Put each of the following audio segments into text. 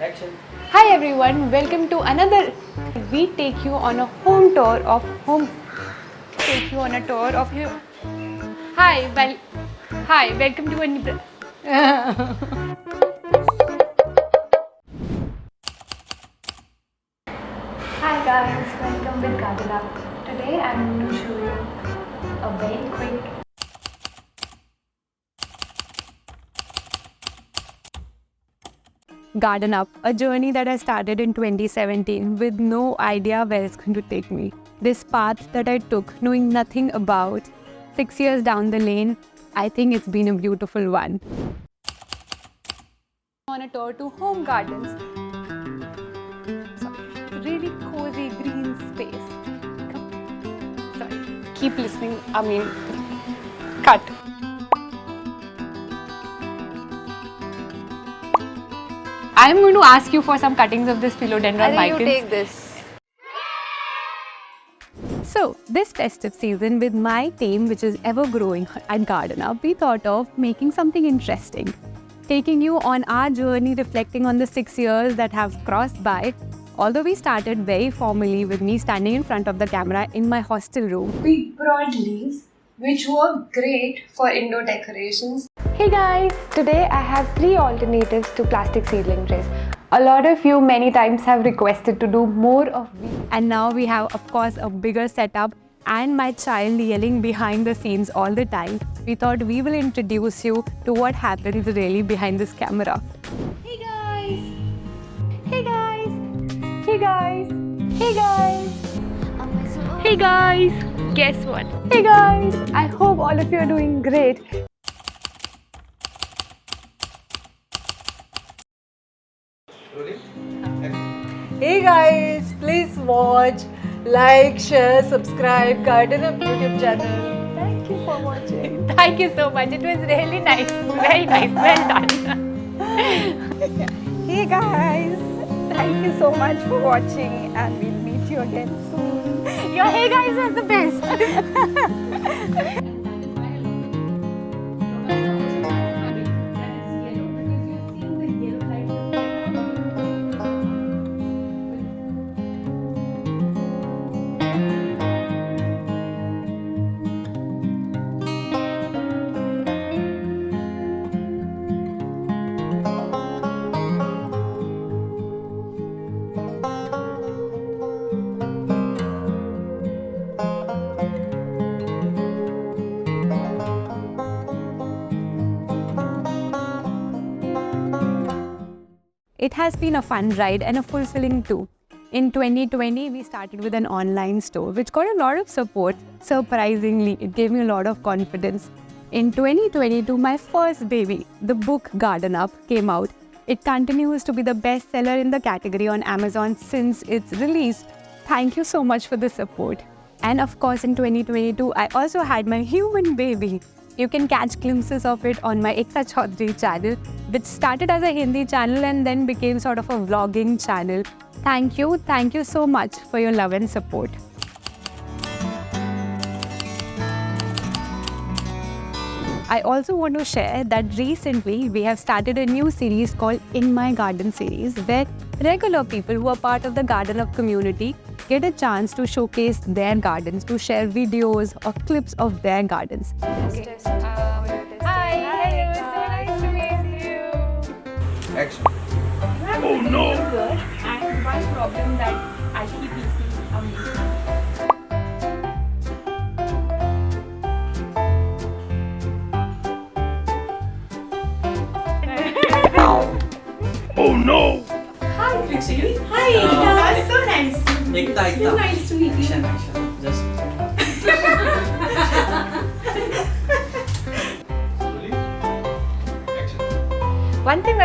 Action. Hi everyone, welcome to another. We take you on a home tour of home. Take you on a tour of you. Hi, welcome to a. Hi guys, welcome with Garden Up. Today I'm going to show you a very quick. Garden Up, a journey that I started in 2017 with no idea where it's going to take me. This path that I took, knowing nothing about, 6 years down the lane, I think it's been a beautiful one. On a tour to home gardens, really cozy green space. Sorry, keep listening, cut. I'm going to ask you for some cuttings of this philodendron I think you micans. take this. So, this festive season with my team, which is ever growing at Garden Up, we thought of making something interesting. Taking you on our journey, reflecting on the 6 years that have crossed by. Although we started very formally with me standing in front of the camera in my hostel room. We brought leaves, which were great for indoor decorations. Hey guys, today I have 3 alternatives to plastic seedling trays. A lot of you many times have requested to do more of these. And now we have of course a bigger setup and my child yelling behind the scenes all the time. We thought we will introduce you to what happens really behind this camera. Hey guys! Hey guys! Hey guys! Hey guys! Hey guys! Guess what? Hey guys! I hope all of you are doing great. Hey guys, please watch, like, share, subscribe, Garden Up YouTube channel. Thank you for watching. Thank you so much. It was really nice. Very nice. Well done. Hey guys, thank you so much for watching and we'll meet you again soon. Your hey guys was the best. It has been a fun ride and a fulfilling too. In 2020, we started with an online store which got a lot of support. Surprisingly, it gave me a lot of confidence. In 2022, my first baby, the book Garden Up, came out. It continues to be the best seller in the category on Amazon since its release. Thank you so much for the support. And of course, in 2022, I also had my human baby. You can catch glimpses of it on my Ekta Chaudhary channel, which started as a Hindi channel and then became sort of a vlogging channel. Thank you so much for your love and support. I also want to share that recently we have started a new series called In My Garden series, where regular people who are part of the Garden Up community get a chance to showcase their gardens, to share videos or clips of their gardens. Okay. Hi, hello, so nice to meet you. Action. Oh no! And one problem that I keep Oh no! Hi, Trixie. Hi, Ekta. So nice. Ekta. So nice to meet you. Action. Just. Slowly. Action. One thing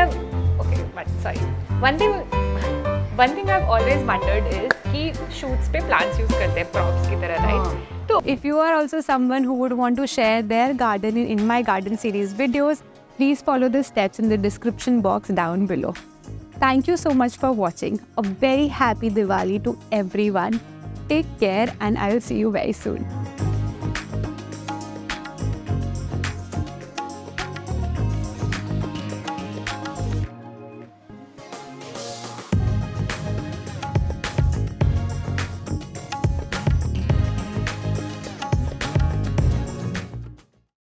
I've always wondered is कि shoots पे plants use करते हैं props की तरह, right? So if you are also someone who would want to share their garden in My Garden series videos, please follow the steps in the description box down below. Thank you so much for watching. A very happy Diwali to everyone. Take care and I will see you very soon.